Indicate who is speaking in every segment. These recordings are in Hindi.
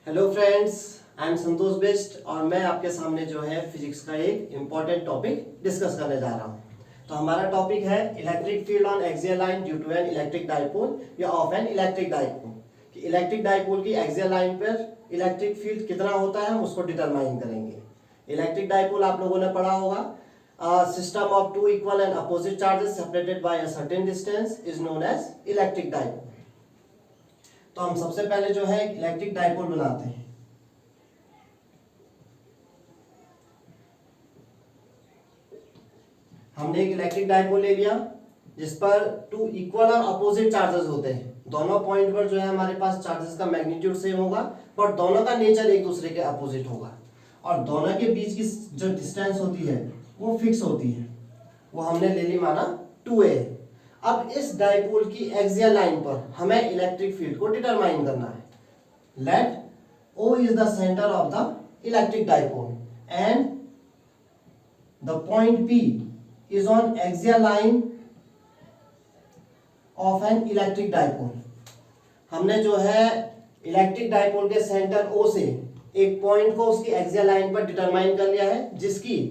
Speaker 1: Hello friends, I am Santosh best और मैं आपके सामने जो है फिजिक्स का एक इम्पॉर्टेंट टॉपिक डिस्कस करने जा रहा हूँ। तो हमारा टॉपिक है electric field on axial line due to an electric dipole या ऑफ एन इलेक्ट्रिक डाइपोल। कि इलेक्ट्रिक डाइपोल की एक्सियल लाइन पर इलेक्ट्रिक फील्ड कितना होता है हम उसको डिटरमाइन करेंगे। इलेक्ट्रिक डाइपोल आप लोगों ने पढ़ा होगा, system of two equal and opposite charges separated by a certain distance is known as electric dipole. तो हम सबसे पहले जो है इलेक्ट्रिक डाइपोल बनाते हैं। हमने एक इलेक्ट्रिक डाइपोल ले लिया जिस पर टू इक्वल और अपोजिट चार्जेस होते हैं। दोनों पॉइंट पर जो है हमारे पास चार्जेस का मैग्नीट्यूड सेम होगा, पर दोनों का नेचर एक दूसरे के अपोजिट होगा और दोनों के बीच की जो डिस्टेंस होती है वो फिक्स होती है। वो हमने ले ली माना 2a। अब इस डाइपोल की एक्सियल लाइन पर हमें इलेक्ट्रिक फील्ड को डिटरमाइन करना है। Let O is the centre of the electric dipole and the point P is on axial line of an electric dipole. हमने जो है इलेक्ट्रिक डाइपोल के सेंटर O से एक पॉइंट को उसकी एक्सियल लाइन पर डिटरमाइन कर लिया है जिसकी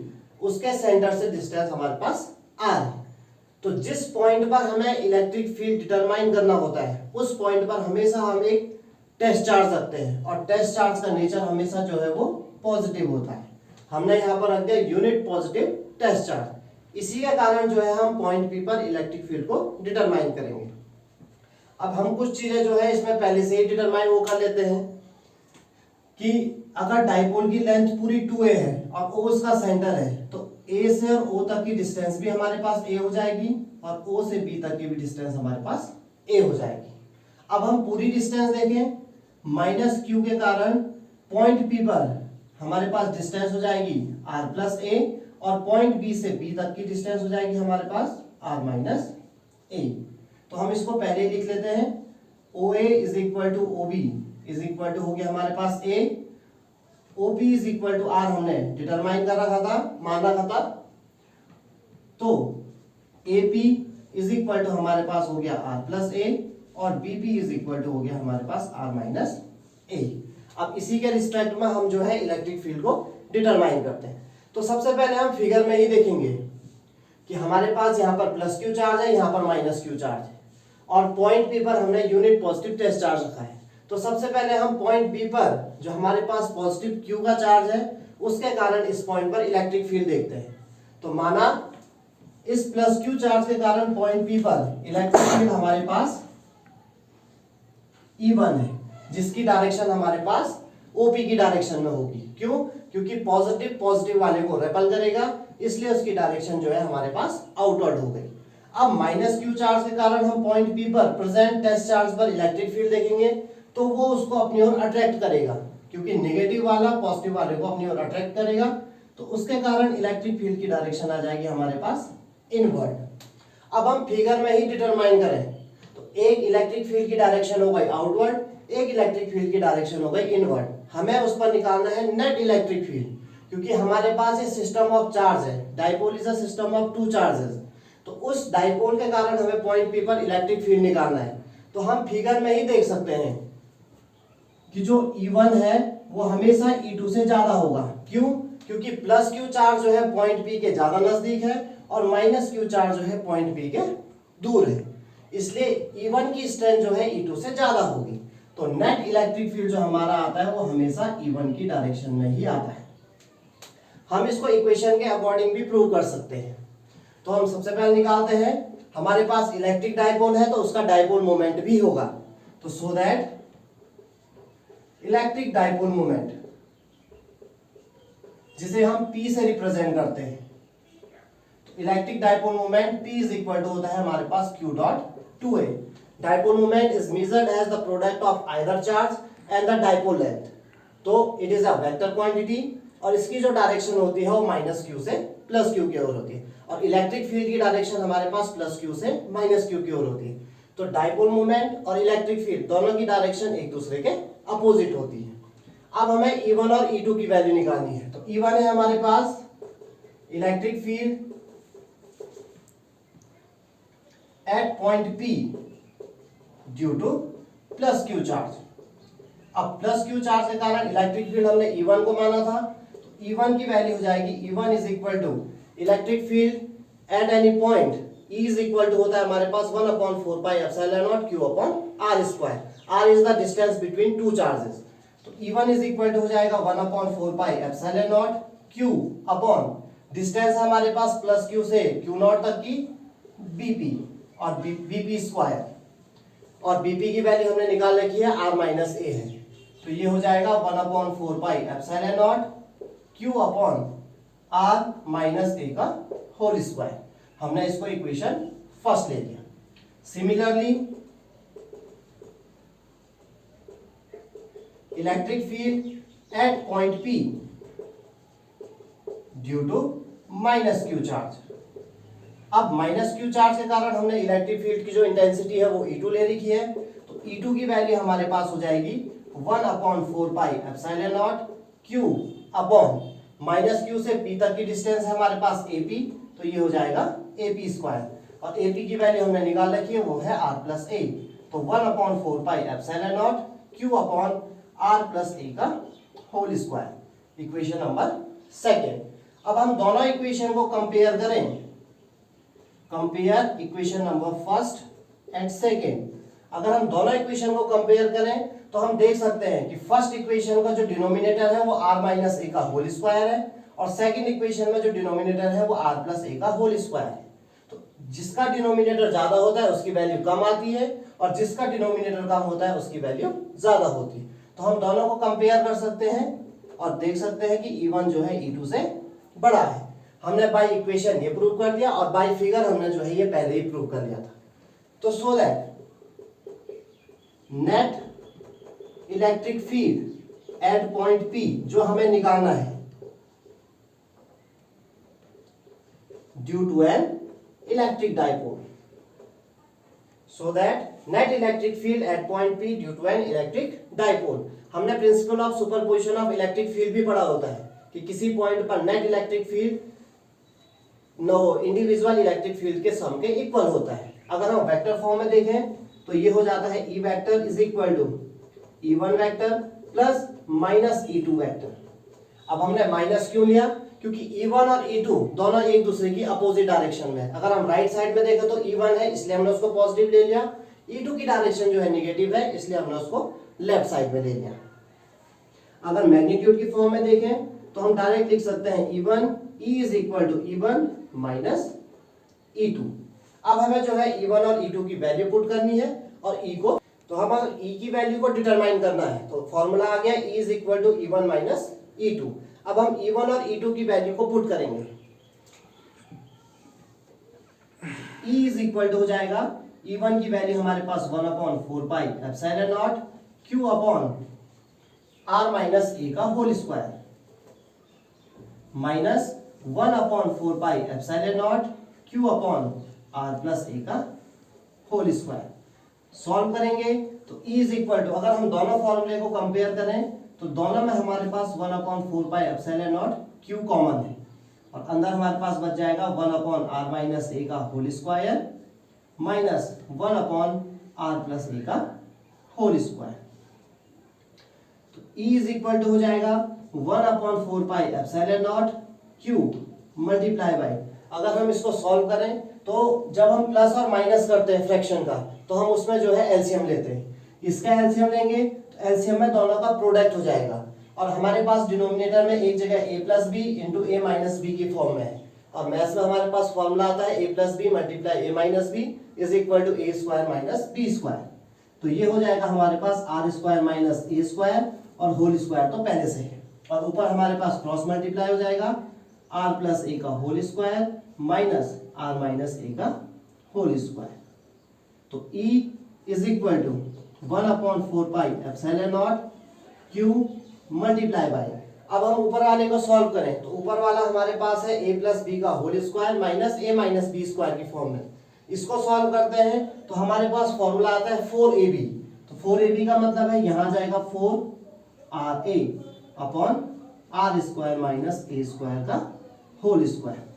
Speaker 1: उसके सेंटर से डिस्टेंस हमारे पास r है। तो जिस पॉइंट पर हमें इलेक्ट्रिक फील्ड डिटरमाइन करना होता है उस पॉइंट पर हमेशा हम एक टेस्ट चार्ज रखते हैं और टेस्ट चार्ज का नेचर हमेशा जो है वो पॉजिटिव होता है। हमने यहाँ पर रख दिया यूनिट पॉजिटिव टेस्ट चार्ज। इसी के कारण जो है हम पॉइंट P पर इलेक्ट्रिक फील्ड को डिटरमाइन करेंगे। अब हम कुछ चीजें जो है इसमें पहले से ही डिटरमाइन वो कर लेते हैं कि अगर डाइपोल की लेंथ पूरी 2a है और O उसका सेंटर है तो A से और O तक की डिस्टेंस भी हमारे पास a हो जाएगी और O से B तक की भी डिस्टेंस हमारे पास a हो जाएगी। अब हम पूरी डिस्टेंस देखें, माइनस q के कारण पॉइंट P पर हमारे पास डिस्टेंस हो जाएगी r प्लस a और पॉइंट B से B तक की डिस्टेंस हो जाएगी हमारे पास r माइनस a। तो हम इसको पहले लिख लेते हैं। OA is equal to OB is equal to हो गया हमारे पास a, OP is equal to r हमने डिटरमाइन कर रखा था, मान रखा था। तो AP इज इक्वल टू हमारे पास हो गया r प्लस a और BP इज इक्वल टू हो गया हमारे पास r माइनस a। अब इसी के रिस्पेक्ट में हम जो है इलेक्ट्रिक फील्ड को डिटरमाइन करते हैं। तो सबसे पहले हम फिगर में ही देखेंगे कि हमारे पास यहाँ पर प्लस q चार्ज है, यहाँ पर माइनस q चार्ज है और पॉइंट P पर हमने यूनिट पॉजिटिव टेस्ट चार्ज रखा है। तो सबसे पहले हम पॉइंट P पर जो हमारे पास पॉजिटिव Q का चार्ज है उसके कारण इस पॉइंट पर इलेक्ट्रिक फील्ड देखते हैं। तो माना इस प्लस Q चार्ज के कारण पॉइंट P पर इलेक्ट्रिक फील्ड हमारे पास E1 है जिसकी डायरेक्शन हमारे पास OP की डायरेक्शन में होगी। क्यों? क्योंकि पॉजिटिव पॉजिटिव वाले को रेपल करेगा, इसलिए उसकी डायरेक्शन जो है हमारे पास आउटवर्ड हो गई। अब माइनस Q चार्ज के कारण हम पॉइंट P पर प्रेजेंट टेस्ट चार्ज पर इलेक्ट्रिक फील्ड देखेंगे तो वो उसको अपनी ओर अट्रैक्ट करेगा, क्योंकि नेगेटिव वाला पॉजिटिव वाले को अपनी ओर अट्रैक्ट करेगा। तो उसके कारण इलेक्ट्रिक फील्ड की डायरेक्शन आ जाएगी हमारे पास इनवर्ड। अब हम फिगर में ही डिटरमाइन करें तो एक इलेक्ट्रिक फील्ड की डायरेक्शन हो गई आउटवर्ड, एक इलेक्ट्रिक फील्ड की डायरेक्शन हो गई इनवर्ड। हमें उस पर निकालना है नेट इलेक्ट्रिक फील्ड, क्योंकि हमारे पास ये सिस्टम ऑफ चार्ज है। Dipole is a system of to charges. तो उस डाइपोल के कारण हमें पॉइंट P पर इलेक्ट्रिक फील्ड निकालना है। तो हम फिगर में ही देख सकते हैं कि जो E1 है वो हमेशा E2 से ज्यादा होगा। क्यों? क्योंकि प्लस Q चार्ज जो है पॉइंट P के ज्यादा नजदीक है और माइनस Q चार्ज जो है पॉइंट P के दूर है, इसलिए E1 की स्ट्रेंथ जो है E2 से ज्यादा होगी। तो नेट इलेक्ट्रिक फील्ड जो हमारा आता है वो हमेशा E1 की डायरेक्शन में ही आता है। हम इसको इक्वेशन के अकॉर्डिंग भी प्रूव कर सकते हैं। तो हम सबसे पहले निकालते हैं, हमारे पास इलेक्ट्रिक डाइपोल है तो उसका डाइपोल मोमेंट भी होगा। तो so that electric dipole moment जिसे हम P से रिप्रेजेंट करते हैं, तो electric dipole moment P is equal to होता है हमारे पास Q dot 2a। Dipole moment is measured as the product of either charge and the dipole length. तो it is a vector quantity और इसकी जो डायरेक्शन होती है वो माइनस Q से प्लस Q की ओर होती है और इलेक्ट्रिक फील्ड की डायरेक्शन हमारे पास प्लस Q से माइनस Q की ओर होती है। तो डाइपोल मोमेंट और इलेक्ट्रिक फील्ड दोनों की डायरेक्शन एक दूसरे के अपोजिट होती है। अब हमें E1 और E2 की वैल्यू निकालनी है। तो E1 है हमारे पास electric field at point P due to plus Q charge अब प्लस क्यू चार्ज के कारण इलेक्ट्रिक फील्ड हमने E1 को माना था, तो E1 की वैल्यू हो जाएगी E1 is equal to electric field at any point E is equal to होता है हमारे पास 1/4 pi epsilon not Q upon R square. R is the distance between two charges, तो E1 इज इक्वल टू हो जाएगा 1/4 pi epsilon not Q upon distance हमारे पास प्लस Q से Q नॉट तक की BP और BP स्क्वायर, और BP की वैल्यू हमने निकाल रखी है R माइनस A है, तो ये हो जाएगा 1/4 pi epsilon not Q upon R minus A का होल स्क्वायर। हमने इसको इक्वेशन फर्स्ट ले लिया। Similarly electric field at point P due to minus Q charge. अब माइनस Q चार्ज के कारण हमने इलेक्ट्रिक फील्ड की जो इंटेंसिटी है वो E2 ले रखी है, तो E2 की वैल्यू हमारे पास हो जाएगी 1/4 pi epsilon not Q upon minus Q से P तक की डिस्टेंस है हमारे पास AP, तो ये हो जाएगा AP स्क्वायर, और AP की वैल्यू हमने निकाल रखी है वो है R प्लस A, तो 1/4 pi epsilon not Q upon R plus A का whole square. Equation number second. अब हम दोनों इक्वेशन को कंपेयर करें, compare equation number first and second. अगर हम दोनों इक्वेशन को कंपेयर करें तो हम देख सकते हैं कि फर्स्ट इक्वेशन का जो डिनोमिनेटर है वो R माइनस A का होल स्क्वायर है, और सेकंड इक्वेशन में जो डिनोमिनेटर है वो R प्लस A का होल स्क्वायर है। तो जिसका डिनोमिनेटर ज्यादा होता है उसकी वैल्यू कम आती है, और जिसका डिनोमिनेटर कम होता है उसकी वैल्यू ज्यादा होती है। तो हम दोनों को कंपेयर कर सकते हैं और देख सकते हैं कि E1 जो है E2 से बड़ा है। हमने बाय इक्वेशन ये प्रूव कर दिया, और बाय फिगर हमने जो है ये पहले ही प्रूव कर लिया था। तो so that net electric field at point P जो हमें निकालना है due to an electric dipole, so that net electric field at point P due to an electric dipole. हमने principle of superposition of electric field भी पढ़ा होता है कि किसी पॉइंट पर net electric field individual electric field के सम के इक्वल होता है। अगर हम वेक्टर फॉर्म में देखें तो ये हो जाता है E vector is equal to E1 vector plus minus E2 vector. अब हमने माइनस क्यों लिया? क्योंकि E1 और E2 दोनों एक दूसरे की अपोजिट डायरेक्शन में है। अगर हम राइट साइड में देखें तो E1 है इसलिए हमने उसको पॉजिटिव ले लिया, E2 की डायरेक्शन जो है नेगेटिव है इसलिए हमने उसको लेफ्ट साइड में ले लिया। अगर मैग्नीट्यूड की फॉर्म में देखें तो हम डायरेक्ट लिख सकते हैं E1 E is equal to E1 minus E2। अब हमें जो है E1 और E2 की वैल्यू पुट करनी है, और E को तो हम E की वैल्यू को डिटरमाइन करना है, तो फॉर्मूला आ गया E is equal to E1 minus E2। अब हम E1 और E2 की वैल्यू को पुट करेंगे। E इज इक्वल टू हो जाएगा E1 की वैल्यू हमारे पास 1/4 pi epsilon not Q upon R minus A का whole square minus 1/4 pi epsilon not Q upon R plus A का होल स्क्वायर। सॉल्व करेंगे तो E इज इक्वल टू, अगर हम दोनों फॉर्मूले को कंपेयर करें तो दोनों में हमारे पास 1/4 pi epsilon not Q common है, और अंदर हमारे पास बच जाएगा 1/R माइनस A का whole square minus 1/R plus A का होल स्क्वायर। तो E इज इक्वल टू हो जाएगा 1/4 pi epsilon not Q multiply by, अगर हम इसको सॉल्व करें तो जब हम प्लस और माइनस करते हैं फ्रैक्शन का तो हम उसमें जो है एलसीएम लेते हैं। इसका एलसीएम लेंगे तो एलसीएम में दोनों का प्रोडक्ट हो जाएगा, और हमारे पास डिनोमिनेटर में एक जगह a plus B into A minus B की फॉर्म में है, और मैथ्स में हमारे पास फॉर्मूला आता है a plus B multiply A minus B is equal to A square minus B square. तो ये हो जाएगा हमारे पास R square minus A square, और होल स्क्वायर तो पहले से है, और ऊपर हमारे पास क्रॉस मल्टीप्लाई हो जाएगा आर प्लस ए का whole square minus R minus A का होल स्क्वायर। तो E is equal to 1/4 pi epsilon not Q multiply by, अब हम ऊपर वाले को सॉल्व करें तो ऊपर वाला हमारे पास है a प्लस बी का होल स्क्वायर माइनस ए माइनस बी स्क्वायर की फॉर्म में। इसको सॉल्व करते हैं तो हमारे पास फॉर्मूला आता है 4ab, तो 4ab का मतलब है यहाँ जाएगा 4ra upon R square minus A square का होल स्क्वायर।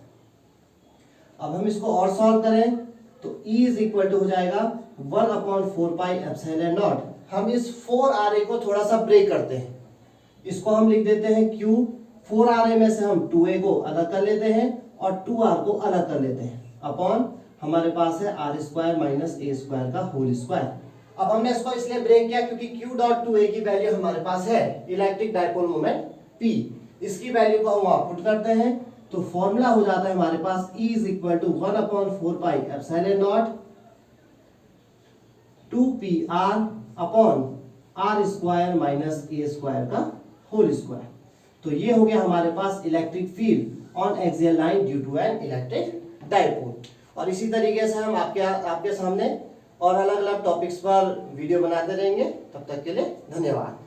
Speaker 1: अब हम इसको और सॉल्व करें तो E इज इक्वल टू हो जाएगा 1/4 पाई एप्सिलॉन नॉट, हम इस 4RA को थोड़ा सा ब्रेक करते हैं। इसको हम लिख देते हैं Q। 4RA में से हम 2A को अलग कर लेते हैं और 2R को अलग कर लेते हैं अपॉन हमारे पास है R² माइनस A² का होल स्क्वायर। अब हमने इसको इसलिए ब्रेक किया क्योंकि Q डॉट 2A की वैल्यू हमारे पास है इलेक्ट्रिक डाइपोल मोमेंट P। इसकी वैल्यू को हम वहां पुट करते हैं तो फॉर्मूला हो जाता है हमारे पास E is equal to 1/4 pi epsilon nought 2PR upon R² minus A² का होल स्क्वायर। तो ये हो गया हमारे पास electric field on axial line due to an electric dipole. और इसी तरीके से हम आपके सामने और अलग अलग टॉपिक्स पर वीडियो बनाते रहेंगे। तब तक के लिए धन्यवाद।